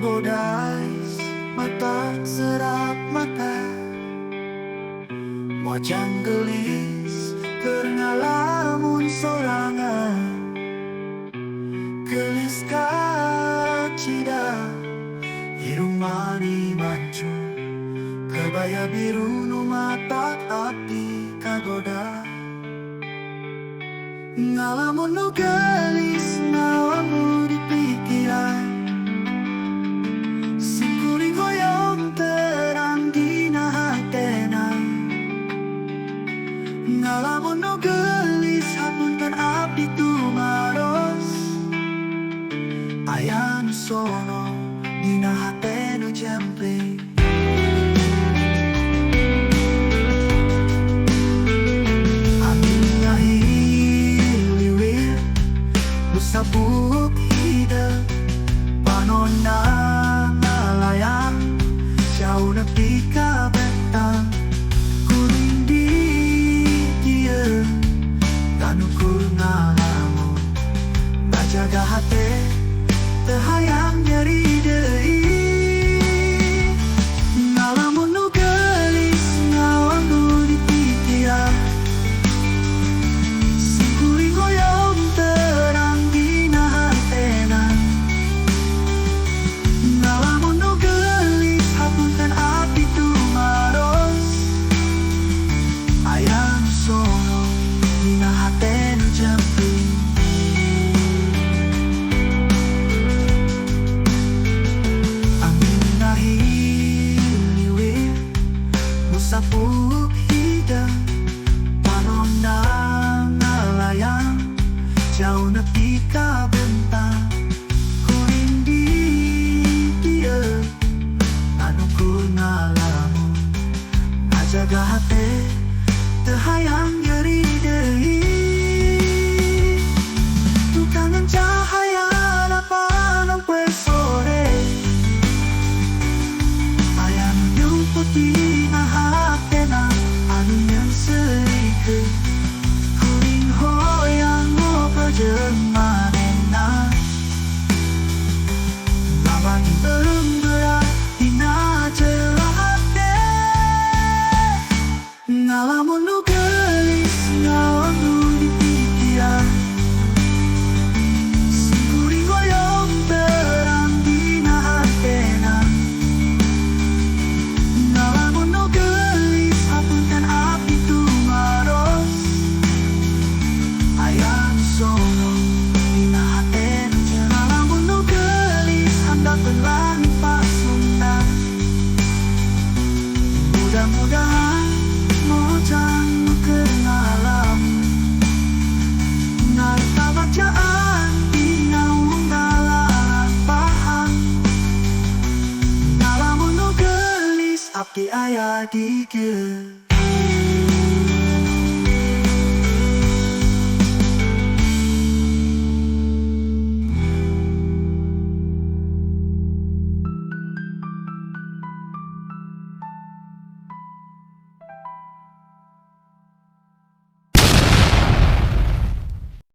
bodais mata serap mata Mojang gelis terngalamun sorangan Gelis kacida irung mani mancung Kebaya biru nu mata api kagoda Ngalamun nu gelis ngawamu di pikiran Singkuring hoyong terang dina hatena Ngalamun nu gelis hapunten abdi tumaros Aya nu sono dina hate nu jempleng Sabuk ida panona nalayang jauh nepi ka bentang kuring di kieu kanukur ngalamun ngajaga hate teu hayang nyeri deui ngalamun nu gelis ngawang nu di pikiran singkuring hoyong Sabuk hidang panona nalayang jauh nepi ka bentang kuring di dieu anu ku ngalamun ngajaga hate teu hayang nyeri deui tukangan cahaya lapangan poe sore aya nu nyumput di kuring hoyang ngobrol jemanena lawan beremberat dina celah hate ngalamun nu gelis ngawang nu di pikiran singkuring hoyong terang dina hatena ngalamun nu gelis hapunten abdi sono dina hate nu ngalamun nu gelis handakeun langit pasundan mudah-mudahan mojang nu keur ngalamun ngarta bacaan dina unggalan paham ngalamun nu gelis abdi aya di dieu